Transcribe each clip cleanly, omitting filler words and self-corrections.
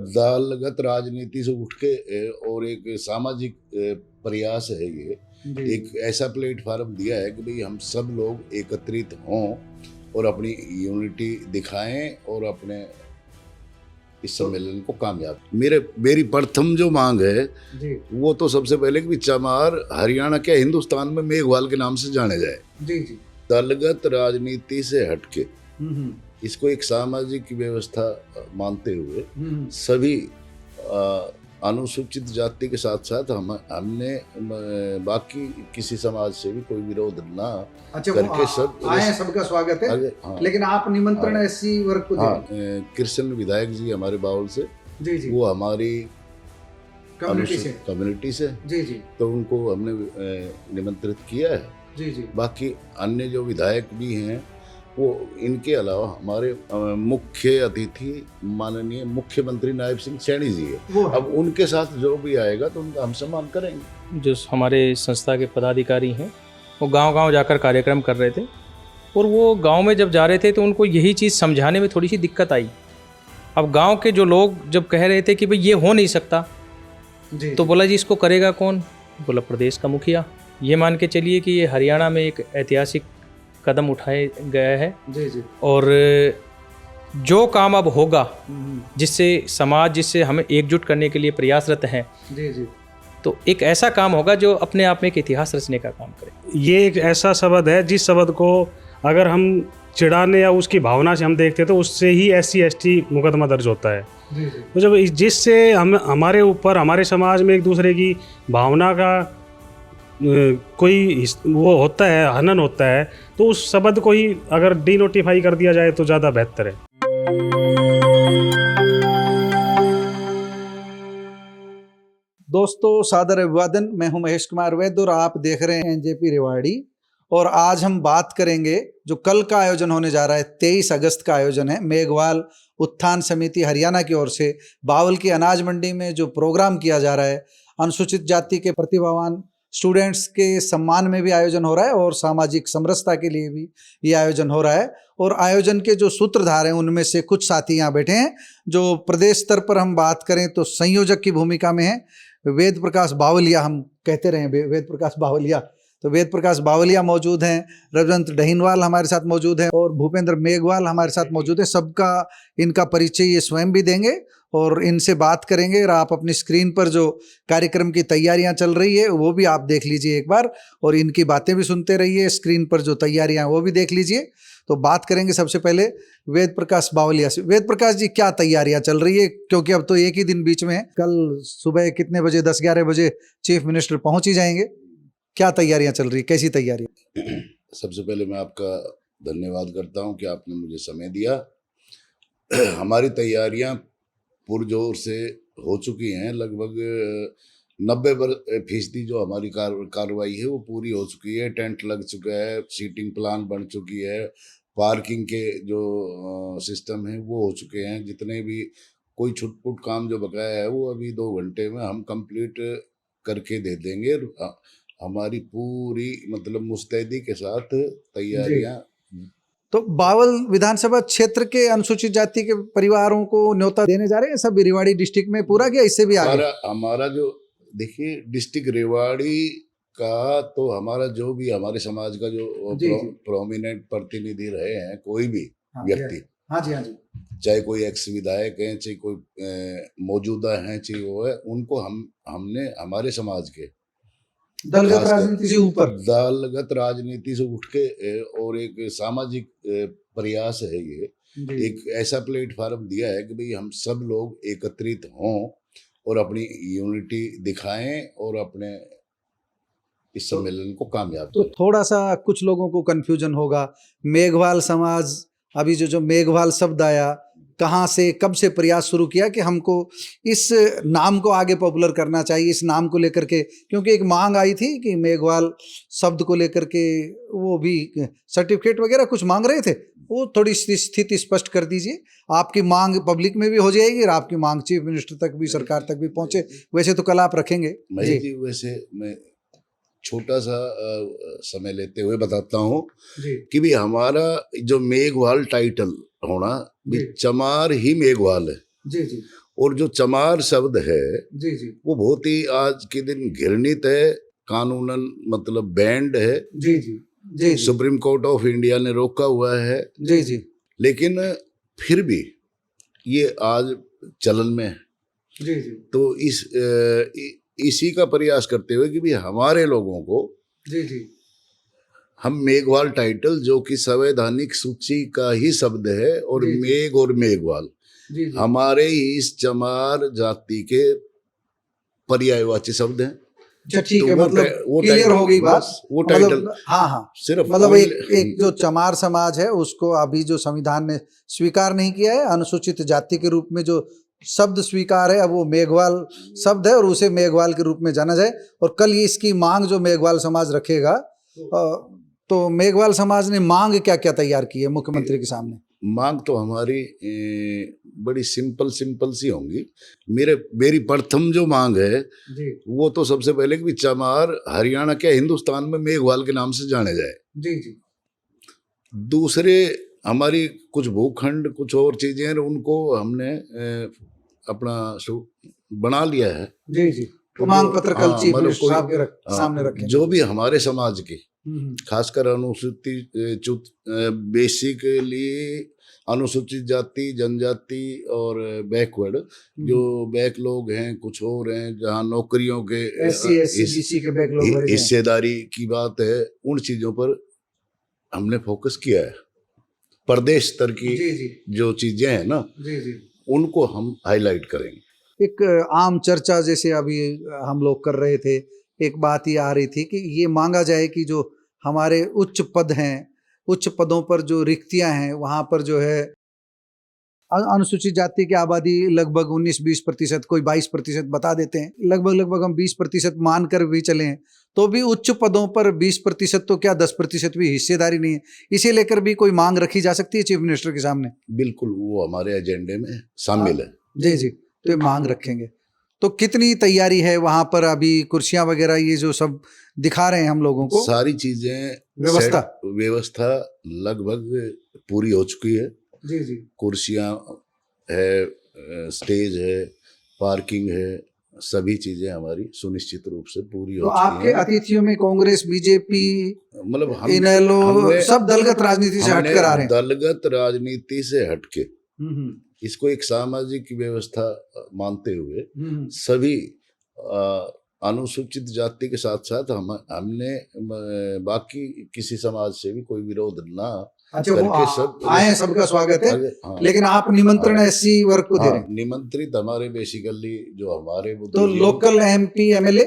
दलगत राजनीति से उठ के और एक सामाजिक प्रयास है ये। एक ऐसा प्लेटफार्म दिया है कि भाई हम सब लोग एकत्रित हों और अपनी यूनिटी दिखाएं और अपने इस सम्मेलन को कामयाब। मेरी प्रथम जो मांग है वो तो सबसे पहले कि चमार हरियाणा के हिंदुस्तान में मेघवाल के नाम से जाने जाए। जी। दलगत राजनीति से हटके इसको एक सामाजिक व्यवस्था मानते हुए सभी अनुसूचित जाति के साथ साथ हमने बाकी किसी समाज से भी कोई विरोध ना करके सब आए, सबका स्वागत है। हाँ, लेकिन आप निमंत्रण ऐसी वर्ग को कृष्ण विधायक जी हमारे बाउल से, जी, वो हमारी कम्युनिटी से जी, तो उनको हमने निमंत्रित किया है। जी। बाकी अन्य जो विधायक भी हैं वो इनके अलावा हमारे मुख्य अतिथि माननीय मुख्यमंत्री नायब सिंह सैनी जी है। अब उनके साथ जो भी आएगा तो उनका हम सम्मान करेंगे। जो हमारे संस्था के पदाधिकारी हैं वो गांव-गांव जाकर कार्यक्रम कर रहे थे और वो गांव में जब जा रहे थे तो उनको यही चीज़ समझाने में थोड़ी सी दिक्कत आई। अब गांव के जो लोग जब कह रहे थे कि भाई ये हो नहीं सकता जी, तो बोला जी इसको करेगा कौन? बोला प्रदेश का मुखिया। ये मान के चलिए कि ये हरियाणा में एक ऐतिहासिक कदम उठाया गया है। जी। और जो काम अब होगा जिससे हमें एकजुट करने के लिए प्रयासरत हैं, जी, तो एक ऐसा काम होगा जो अपने आप में एक इतिहास रचने का काम करे। ये एक ऐसा शब्द है जिस शब्द को अगर हम चिढ़ाने या उसकी भावना से हम देखते तो उससे ही SC/ST मुकदमा दर्ज होता है। जी। तो जब जिससे हमारे ऊपर हमारे समाज में एक दूसरे की भावना का कोई वो होता है, हनन होता है, तो उस शब्द को ही अगर डिनोटिफाई कर दिया जाए तो ज़्यादा बेहतर है। दोस्तों सादर अभिवादन, मैं हूं महेश कुमार वैद्य और आप देख रहे हैं NJP रेवाड़ी। और आज हम बात करेंगे जो कल का आयोजन होने जा रहा है, 23 अगस्त का आयोजन है। मेघवाल उत्थान समिति हरियाणा की ओर से बावल की अनाज मंडी में जो प्रोग्राम किया जा रहा है, अनुसूचित जाति के प्रतिभावान स्टूडेंट्स के सम्मान में भी आयोजन हो रहा है और सामाजिक समरसता के लिए भी ये आयोजन हो रहा है। और आयोजन के जो सूत्रधार हैं उनमें से कुछ साथी यहाँ बैठे हैं। जो प्रदेश स्तर पर हम बात करें तो संयोजक की भूमिका में है वेद प्रकाश बावलिया, हम कहते रहे वेद प्रकाश बावलिया, तो वेद प्रकाश बावलिया मौजूद हैं। रविंद्र डहीनवाल हमारे साथ मौजूद हैं और भूपेंद्र मेघवाल हमारे साथ मौजूद है। सबका इनका परिचय ये स्वयं भी देंगे और इनसे बात करेंगे। और आप अपनी स्क्रीन पर जो कार्यक्रम की तैयारियां चल रही है वो भी आप देख लीजिए एक बार, और इनकी बातें भी सुनते रहिए। स्क्रीन पर जो तैयारियां वो भी देख लीजिए। तो बात करेंगे सबसे पहले वेद प्रकाश बावलिया से। वेद प्रकाश जी, क्या तैयारियां चल रही है? क्योंकि अब तो एक ही दिन बीच में है। कल सुबह कितने बजे? 10-11 बजे चीफ मिनिस्टर पहुंच ही जाएंगे। क्या तैयारियां चल रही, कैसी तैयारी? सबसे पहले मैं आपका धन्यवाद करता हूं कि आपने मुझे समय दिया। हमारी तैयारियां पुरजोर से हो चुकी हैं। लगभग 90% जो हमारी कार्रवाई है वो पूरी हो चुकी है। टेंट लग चुका है, सीटिंग प्लान बन चुकी है, पार्किंग के जो सिस्टम है वो हो चुके हैं। जितने भी कोई छुटपुट काम जो बकाया है वो अभी 2 घंटे में हम कंप्लीट करके दे देंगे। हमारी पूरी मतलब मुस्तैदी के साथ तैयारियां। तो बावल विधानसभा क्षेत्र के अनुसूचित जाति के परिवारों को न्योता देने जा रहे हैं सब रेवाड़ी डिस्ट्रिक्ट में पूरा, किया इससे भी आगे? हमारा जो देखिए डिस्ट्रिक्ट रेवाड़ी का, तो हमारा जो भी हमारे समाज का जो प्रोमिनेंट प्रतिनिधि रहे हैं, कोई भी व्यक्ति, हाँ जी, चाहे कोई एक्स विधायक है, चाहे कोई मौजूदा है, चाहे वो है, उनको हमने हमारे समाज के दलगत राजनीति से ऊपर, दलगत राजनीति से उठ के और एक सामाजिक प्रयास है ये। एक ऐसा प्लेटफार्म दिया है कि भाई हम सब लोग एकत्रित हों और अपनी यूनिटी दिखाएं और अपने इस सम्मेलन को कामयाब। तो थोड़ा सा कुछ लोगों को कंफ्यूजन होगा। मेघवाल समाज, अभी जो मेघवाल शब्द आया, कहाँ से, कब से प्रयास शुरू किया कि हमको इस नाम को आगे पॉपुलर करना चाहिए, इस नाम को लेकर के? क्योंकि एक मांग आई थी कि मेघवाल शब्द को लेकर के वो भी सर्टिफिकेट वगैरह कुछ मांग रहे थे। वो थोड़ी स्थिति स्पष्ट कर दीजिए। आपकी मांग पब्लिक में भी हो जाएगी और आपकी मांग चीफ मिनिस्टर तक भी, सरकार तक भी पहुंचे। वैसे तो कल आप रखेंगे जी। वैसे मैं छोटा सा समय लेते हुए बताता हूँ कि भी हमारा जो मेघवाल टाइटल होना भी चमार ही मेघवाल है। जी। और जो चमार शब्द है जी जी वो बहुत ही आज के दिन घृणित है, कानूनन मतलब बैंड है, जी जी जी सुप्रीम कोर्ट ऑफ इंडिया ने रोका हुआ है, जी जी लेकिन फिर भी ये आज चलन में है। जी जी तो इसी का प्रयास करते हुए कि भी हमारे लोगों को जी जी हम मेघवाल टाइटल, जो कि संवैधानिक सूची का ही शब्द है, और जी, जी। मेघ और मेघवाल जी जी हमारे ही इस चमार जाति के पर्यायवाची शब्द हैं। अच्छा ठीक तो है, वो मतलब वो क्लियर टाइटल- हो गई बात। बस वो टाइटल मतलब हाँ हाँ, सिर्फ मतलब only- एक जो चमार समाज है उसको अभी जो संविधान ने स्वीकार नहीं किया है, अनुसूचित जाति के रूप में जो शब्द स्वीकार है, अब वो मेघवाल शब्द है और उसे मेघवाल के रूप में जाना जाए। और कल ये इसकी मांग जो मेघवाल समाज रखेगा, तो मेघवाल समाज ने मांग क्या क्या तैयार की है मुख्यमंत्री के सामने? मांग तो हमारी बड़ी सिंपल सी होंगी। मेरी प्रथम जो मांग है जी वो तो सबसे पहले कि चमार हरियाणा क्या हिंदुस्तान में मेघवाल के नाम से जाने जाए। जी जी दूसरे, हमारी कुछ भूखंड, कुछ और चीजें हैं, उनको हमने अपना बना लिया है। जी जी तो मांग जो- पत्र कल हाँ, चीफ मतलब मिनिस्टर कोई- साहब के हाँ, सामने रखेंगे। जो भी हमारे समाज की, हम्म, खासकर अनुसूचित बेसिकली अनुसूचित जाति, जनजाति और बैकवर्ड, जो बैक लोग हैं, कुछ और हैं, जहाँ नौकरियों के SC SC BC के बैकलॉग भरे गए हैं। हिस्सेदारी की बात है, उन चीजों पर हमने फोकस किया है। प्रदेश स्तर की जी जी जो चीजें हैं ना, जी जी उनको हम हाईलाइट करेंगे। एक आम चर्चा जैसे अभी हम लोग कर रहे थे, एक बात ये आ रही थी कि ये मांगा जाए कि जो हमारे उच्च पद हैं, उच्च पदों पर जो रिक्तियां हैं, वहाँ पर जो है अनुसूचित जाति की आबादी लगभग 19-20%, कोई 22% बता देते हैं, लगभग हम 20% मान कर भी चलें तो भी उच्च पदों पर 20% तो क्या 10% भी हिस्सेदारी नहीं है। इसे लेकर भी कोई मांग रखी जा सकती है चीफ मिनिस्टर के सामने? बिल्कुल, वो हमारे एजेंडे में शामिल है। जी जी, तो ये मांग रखेंगे। तो कितनी तैयारी है वहां पर? अभी कुर्सियां वगैरह ये जो सब दिखा रहे हैं हम लोगों को, सारी चीजें व्यवस्था लगभग पूरी हो चुकी है। जी जी कुर्सियां है, स्टेज है, पार्किंग है, सभी चीजें हमारी सुनिश्चित रूप से पूरी तो हो चुकी आपके हैं। अतिथियों में कांग्रेस, बीजेपी, मतलब इनेलो सब दलगत राजनीति से हटकर आ रहे हैं। दलगत राजनीति से हटके हम्म, इसको एक सामाजिक व्यवस्था मानते हुए हम्म, सभी अनुसूचित जाति के साथ साथ हमने बाकी किसी समाज से भी कोई विरोध ना अच्छा, वो करके सब आए, सबका स्वागत है। हाँ, लेकिन आप निमंत्रण SC वर्ग को दे रहे हाँ, हैं, निमंत्रित हमारे बेसिकली जो हमारे तो बुद्धिजीवी- लोकल MP MLA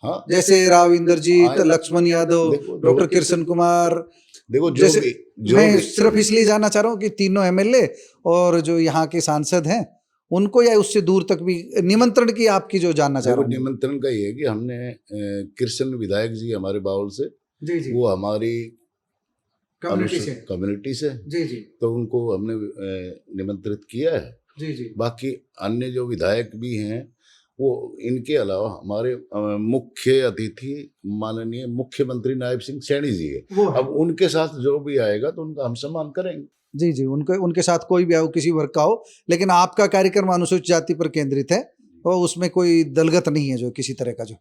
हाँ, जैसे राव इंद्रजीत, आए- लक्ष्मण यादव, देखो- डॉक्टर कृष्ण कुमार, देखो जैसे जो मैं भी सिर्फ इसलिए जानना चाह रहा हूँ कि तीनों MLA और जो यहाँ के सांसद हैं उनको या उससे दूर तक भी निमंत्रण की आपकी जो जानना चाह देखो, रहा हूँ। निमंत्रण का ये है कि हमने कृष्ण विधायक जी हमारे बाउल से, जी जी, वो हमारी कम्युनिटी कम्युनिटी से, जी जी तो उनको हमने निमंत्रित किया है। जी जी बाकी अन्य जो विधायक भी हैं, वो इनके अलावा हमारे मुख्य अतिथि माननीय मुख्यमंत्री नायब सिंह सैनी जी है। वो है। अब उनके साथ जो भी आएगा तो उनका हम सम्मान करेंगे। जी जी, उनके साथ कोई भी आओ, किसी वर्ग का हो, लेकिन आपका कार्यक्रम अनुसूचित जाति पर केंद्रित है और उसमें कोई दलगत नहीं है जो किसी तरह का जो।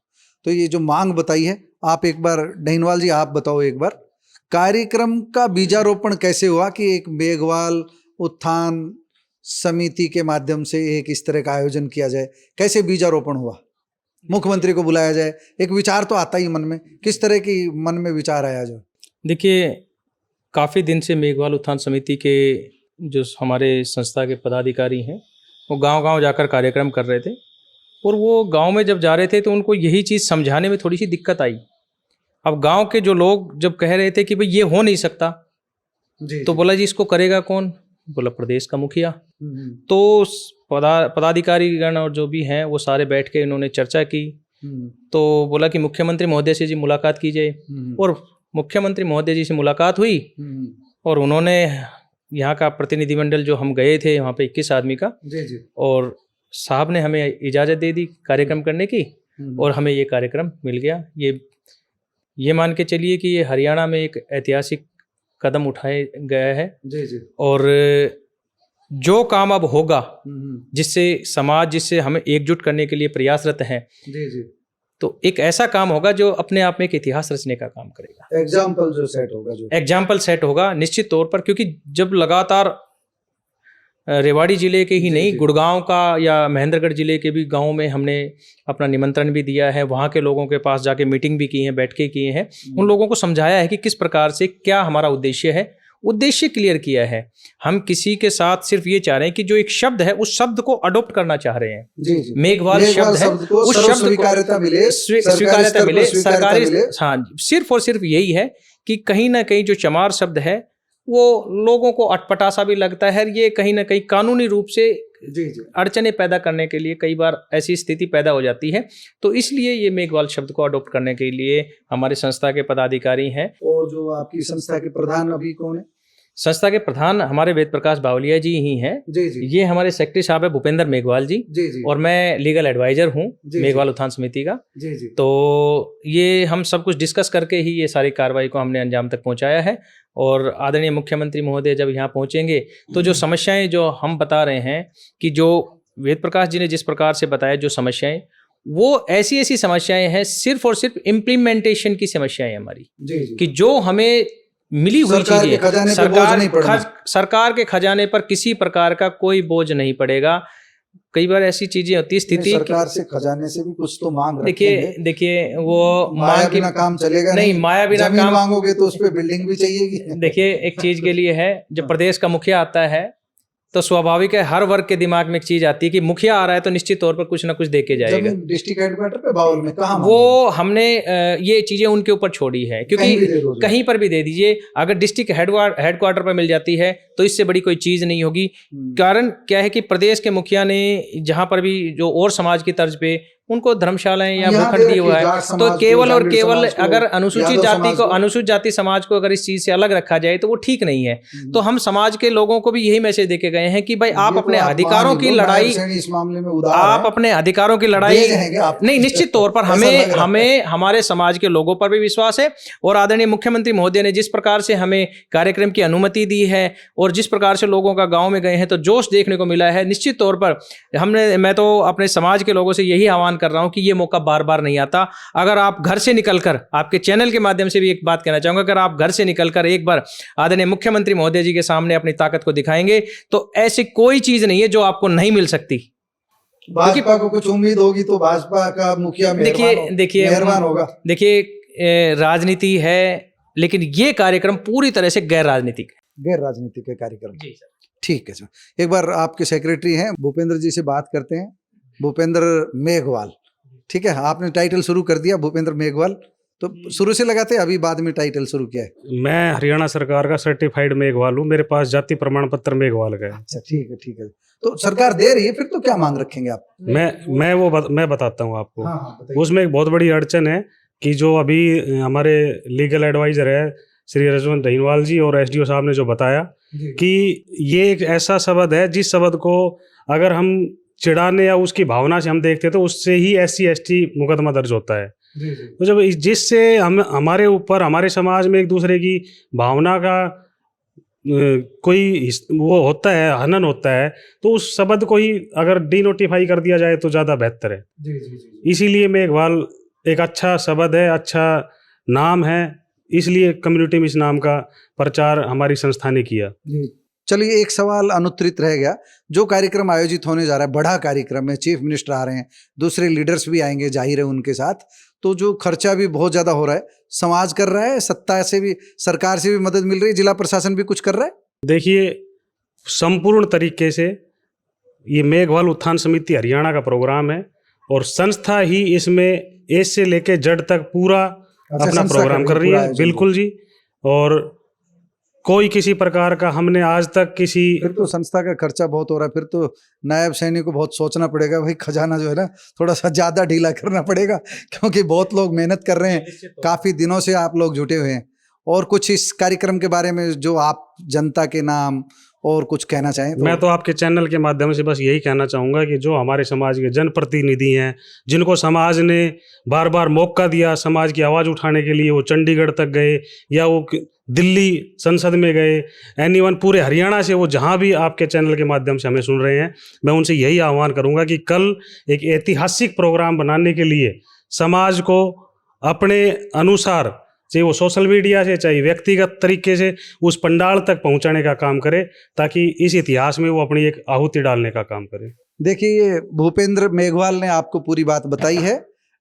तो ये जो मांग बताई है, आप एक बार डहीनवाल जी आप बताओ एक बार, कार्यक्रम का बीजारोपण कैसे हुआ कि एक मेघवाल उत्थान समिति के माध्यम से एक इस तरह का आयोजन किया जाए? कैसे बीजारोपण हुआ? मुख्यमंत्री को बुलाया जाए, एक विचार तो आता ही मन में, किस तरह की मन में विचार आया जो? देखिए, काफ़ी दिन से मेघवाल उत्थान समिति के जो हमारे संस्था के पदाधिकारी हैं, वो गांव-गांव जाकर कार्यक्रम कर रहे थे, और वो गांव में जब जा रहे थे तो उनको यही चीज़ समझाने में थोड़ी सी दिक्कत आई। अब गांव के जो लोग जब कह रहे थे कि भाई ये हो नहीं सकता, तो बोला जी इसको करेगा कौन? बोला प्रदेश का मुखिया। तो पदाधिकारीगण और जो भी हैं वो सारे बैठ के इन्होंने चर्चा की, तो बोला कि मुख्यमंत्री महोदय से जी मुलाकात कीजिए, और मुख्यमंत्री महोदय जी से मुलाकात हुई, और उन्होंने यहाँ का प्रतिनिधिमंडल जो हम गए थे वहाँ पे 21 आदमी का, जी जी, और साहब ने हमें इजाज़त दे दी कार्यक्रम करने की, और हमें ये कार्यक्रम मिल गया। ये मान के चलिए कि ये हरियाणा में एक ऐतिहासिक कदम उठाया गया है। जी जी, और जो काम अब होगा हम्म, जिससे हमें एकजुट करने के लिए प्रयासरत हैं, जी जी, तो एक ऐसा काम होगा जो अपने आप में एक इतिहास रचने का काम करेगा। एग्जाम्पल जो सेट होगा, जो एग्जाम्पल सेट होगा निश्चित तौर पर, क्योंकि जब लगातार रेवाड़ी जिले के ही जी, नहीं, जी। गुड़गांव का या महेंद्रगढ़ जिले के भी गांव में हमने अपना निमंत्रण भी दिया है, वहाँ के लोगों के पास जाके मीटिंग भी की है, बैठकें की हैं, उन लोगों को समझाया है कि किस प्रकार से क्या हमारा उद्देश्य है, उद्देश्य क्लियर किया है। हम किसी के साथ सिर्फ ये चाह रहे हैं कि जो एक शब्द है उस शब्द को अडॉप्ट करना चाह रहे हैं। जी जी, मेघवाल शब्द है, को उस सर्व शब्द को स्वीकार्यता मिले, स्वीकार्यता मिले, सरकारी, मिले। हाँ, सिर्फ और सिर्फ यही है कि कहीं ना कहीं जो चमार शब्द है वो लोगों को अटपटा सा भी लगता है, ये कहीं ना कहीं कानूनी रूप से जी जी, अड़चने पैदा करने के लिए कई बार ऐसी स्थिति पैदा हो जाती है। तो इसलिए ये मेघवाल शब्द को अडॉप्ट करने के लिए हमारे संस्था के पदाधिकारी हैं। और जो आपकी संस्था के प्रधान अभी कौन है? संस्था के प्रधान हमारे वेद प्रकाश बावलिया जी ही हैं। जी जी, ये हमारे सेक्रेटरी साहब है भूपेंद्र मेघवाल जी, जी जी, और मैं लीगल एडवाइजर हूँ जी, मेघवाल उत्थान समिति का। जी जी, तो ये हम सब कुछ डिस्कस करके ही ये सारी कार्रवाई को हमने अंजाम तक पहुंचाया है। और आदरणीय मुख्यमंत्री महोदय जब यहाँ पहुंचेंगे तो जो समस्याएं जो हम बता रहे हैं कि जो वेद प्रकाश जी ने जिस प्रकार से बताया, जो समस्याएं, वो ऐसी ऐसी समस्याएं हैं, सिर्फ और सिर्फ इम्प्लीमेंटेशन की समस्याएं हमारी, जी जी, कि जो हमें मिली हुई सरकार के खजाने चीजें, पे बोझ नहीं पड़ना। सरकार के खजाने पर किसी प्रकार का कोई बोझ नहीं पड़ेगा। कई बार ऐसी चीजें होती है स्थिति, सरकार से खजाने से भी कुछ तो मांग रखेंगे। देखिए वो माया मांग की बिना काम चलेगा नहीं, माया बिना जमीन काम, मांगोगे तो उस पे बिल्डिंग भी चाहिएगी। देखिए एक चीज के लिए है, जब प्रदेश का मुखिया आता है तो स्वाभाविक है हर वर्ग के दिमाग में एक चीज आती है कि मुखिया आ रहा है तो निश्चित तौर पर कुछ ना कुछ दे के जाएगा। जमीन डिस्ट्रिक्ट हेडक्वार्टर पे बाउल में कहाँ वो हमने ये चीजें उनके ऊपर छोड़ी है, क्योंकि कहीं पर भी दे दीजिए, अगर डिस्ट्रिक्ट हेडक्वार्टर पर मिल जाती है तो इससे बड़ी कोई चीज नहीं होगी। कारण क्या है कि प्रदेश के मुखिया ने जहां पर भी जो और समाज की तर्ज पे उनको धर्मशालाएं या भूखंड दिए हुआ है, तो केवल और केवल अगर अनुसूचित जाति समाज को अगर इस चीज से अलग रखा जाए तो वो ठीक नहीं है। तो हम समाज के लोगों को भी यही मैसेज देके गए हैं कि भाई आप अपने अधिकारों की लड़ाई, इस मामले में आप अपने अधिकारों की लड़ाई नहीं, निश्चित तौर पर हमें हमारे समाज के लोगों पर भी विश्वास है। और आदरणीय मुख्यमंत्री महोदय ने जिस प्रकार से हमें कार्यक्रम की अनुमति दी है और जिस प्रकार से लोगों का गांव में गए हैं तो जोश देखने को मिला है, निश्चित तौर पर मैं तो अपने समाज के लोगों से यही आह्वान कर रहा हूं कि ये मौका बार बार नहीं आता। अगर आप घर से निकलकर, आपके चैनल के माध्यम से भी एक बात कहना चाहूंगा, अगर आप घर से निकलकर एक बार आदरणीय मुख्यमंत्री महोदय जी के सामने अपनी ताकत को दिखाएंगे तो ऐसी कोई चीज नहीं है जो आपको नहीं मिल सकती। भाजपा को कुछ उम्मीद होगी तो भाजपा का मुखिया मेहरबान होगा। देखिए राजनीति है, लेकिन ये कार्यक्रम पूरी तरह से गैर राजनीतिक है कार्यक्रम। ठीक है सर, एक बार आपके सेक्रेटरी हैं भूपेंद्र जी से बात करते हैं। भूपेंद्र मेघवाल, ठीक है, आपने टाइटल शुरू कर दिया भूपेंद्र मेघवाल, तो शुरू से लगाते अभी बाद में टाइटल शुरू किया है? मैं हरियाणा सरकार का सर्टिफाइड मेघवाल हूँ, मेरे पास जाति प्रमाण पत्र मेघवाल का है। अच्छा ठीक है, तो सरकार दे रही है, फिर तो क्या मांग रखेंगे आप? मैं बताता हूँ आपको। हाँ, उसमें एक बहुत बड़ी अड़चन है कि जो अभी हमारे लीगल एडवाइजर है श्री रजवंत दहीनवाल जी और एसडीओ साहब ने जो बताया कि ये एक ऐसा शब्द है जिस शब्द को अगर हम चिढ़ाने या उसकी भावना से हम देखते तो उससे ही SC/ST मुकदमा दर्ज होता है। तो जब जिससे हमारे ऊपर, हमारे समाज में एक दूसरे की भावना का कोई वो होता है, हनन होता है, तो उस शब्द को ही अगर डिनोटिफाई कर दिया जाए तो ज़्यादा बेहतर है। इसीलिए मेघवाल एक अच्छा शब्द है, अच्छा नाम है, इसलिए कम्युनिटी में इस नाम का प्रचार हमारी संस्था ने किया। चलिए, एक सवाल अनुत्तरित रह गया। जो कार्यक्रम आयोजित होने जा रहा है, बड़ा कार्यक्रम है, चीफ मिनिस्टर आ रहे हैं, दूसरे लीडर्स भी आएंगे जाहिर है उनके साथ, तो जो खर्चा भी बहुत ज़्यादा हो रहा है, समाज कर रहा है, सत्ता से भी, सरकार से भी मदद मिल रही है, जिला प्रशासन भी कुछ कर रहा है? देखिए, संपूर्ण तरीके से ये मेघवाल उत्थान समिति हरियाणा का प्रोग्राम है और संस्था ही इसमें ए से लेके जेड तक पूरा अपना प्रोग्राम कर रही है। बिल्कुल जी, और कोई किसी प्रकार का हमने आज तक फिर तो संस्था का खर्चा बहुत हो रहा है, फिर तो नायब सैनिक को बहुत सोचना पड़ेगा भाई, खजाना जो है ना थोड़ा सा ज़्यादा ढीला करना पड़ेगा, क्योंकि बहुत लोग मेहनत कर रहे हैं, काफ़ी दिनों से आप लोग जुटे हुए हैं। और कुछ इस कार्यक्रम के बारे में जो आप जनता के नाम और कुछ कहना चाहें तो? मैं तो आपके चैनल के माध्यम से बस यही कहना चाहूँगा कि जो हमारे समाज के जनप्रतिनिधि हैं, जिनको समाज ने बार बार मौका दिया समाज की आवाज़ उठाने के लिए, वो चंडीगढ़ तक गए या वो दिल्ली संसद में गए, एनीवन पूरे हरियाणा से, वो जहाँ भी आपके चैनल के माध्यम से हमें सुन रहे हैं, मैं उनसे यही आह्वान करूँगा कि कल एक ऐतिहासिक प्रोग्राम बनाने के लिए समाज को अपने अनुसार, चाहे वो सोशल मीडिया से चाहे व्यक्तिगत तरीके से, उस पंडाल तक पहुंचाने का काम करे, ताकि इस इतिहास में वो अपनी एक आहुति डालने का काम करे। देखिए, ये भूपेंद्र मेघवाल ने आपको पूरी बात बताई है।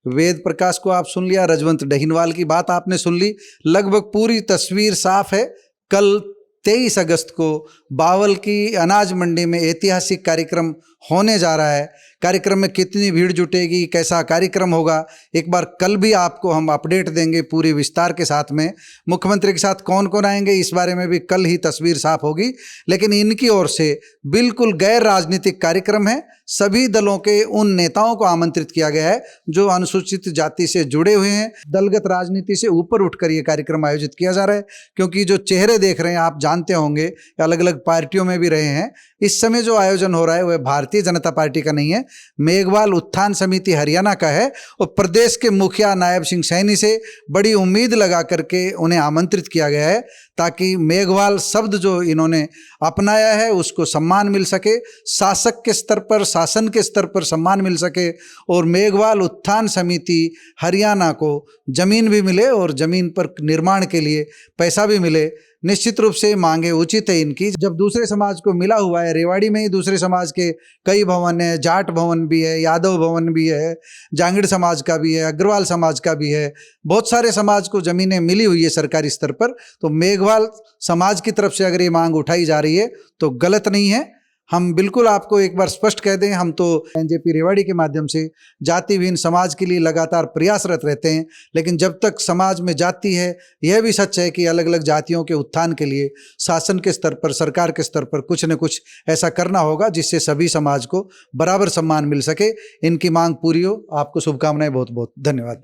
वेद प्रकाश को आप सुन लिया, रजवंत डहीनवाल की बात आपने सुन ली, लगभग पूरी तस्वीर साफ है। कल 23 अगस्त को बावल की अनाज मंडी में ऐतिहासिक कार्यक्रम होने जा रहा है। कार्यक्रम में कितनी भीड़ जुटेगी, कैसा कार्यक्रम होगा, एक बार कल भी आपको हम अपडेट देंगे पूरे विस्तार के साथ में। मुख्यमंत्री के साथ कौन कौन आएंगे इस बारे में भी कल ही तस्वीर साफ होगी। लेकिन इनकी ओर से बिल्कुल गैर राजनीतिक कार्यक्रम है। सभी दलों के उन नेताओं को आमंत्रित किया गया है जो अनुसूचित जाति से जुड़े हुए हैं। दलगत राजनीति से ऊपर उठकर ये कार्यक्रम आयोजित किया जा रहा है, क्योंकि जो चेहरे देख रहे हैं आप जानते होंगे, अलग अलग पार्टियों में भी रहे हैं। इस समय जो आयोजन हो रहा है वह भारतीय जनता पार्टी का नहीं है, मेघवाल उत्थान समिति हरियाणा का है। और प्रदेश के मुखिया नायब सिंह सैनी से बड़ी उम्मीद लगा करके उन्हें आमंत्रित किया गया है, ताकि मेघवाल शब्द जो इन्होंने अपनाया है उसको सम्मान मिल सके, शासक के स्तर पर, शासन के स्तर पर सम्मान मिल सके, और मेघवाल उत्थान समिति हरियाणा को जमीन भी मिले और जमीन पर निर्माण के लिए पैसा भी मिले। निश्चित रूप से मांगे उचित है इनकी। जब दूसरे समाज को मिला हुआ है, रेवाड़ी में ही दूसरे समाज के कई भवन है, जाट भवन भी है, यादव भवन भी है, जांगीड़ समाज का भी है, अग्रवाल समाज का भी है, बहुत सारे समाज को ज़मीनें मिली हुई है सरकारी स्तर पर। तो मेघवाल समाज की तरफ से अगर ये मांग उठाई जा रही है तो गलत नहीं है। हम बिल्कुल आपको एक बार स्पष्ट कह दें, हम तो एनजेपी रेवाड़ी के माध्यम से जाति विहीन समाज के लिए लगातार प्रयासरत रहते हैं। लेकिन जब तक समाज में जाति है, यह भी सच है कि अलग अलग जातियों के उत्थान के लिए शासन के स्तर पर, सरकार के स्तर पर कुछ न कुछ ऐसा करना होगा जिससे सभी समाज को बराबर सम्मान मिल सके। इनकी मांग पूरी हो। आपको शुभकामनाएं, बहुत बहुत धन्यवाद।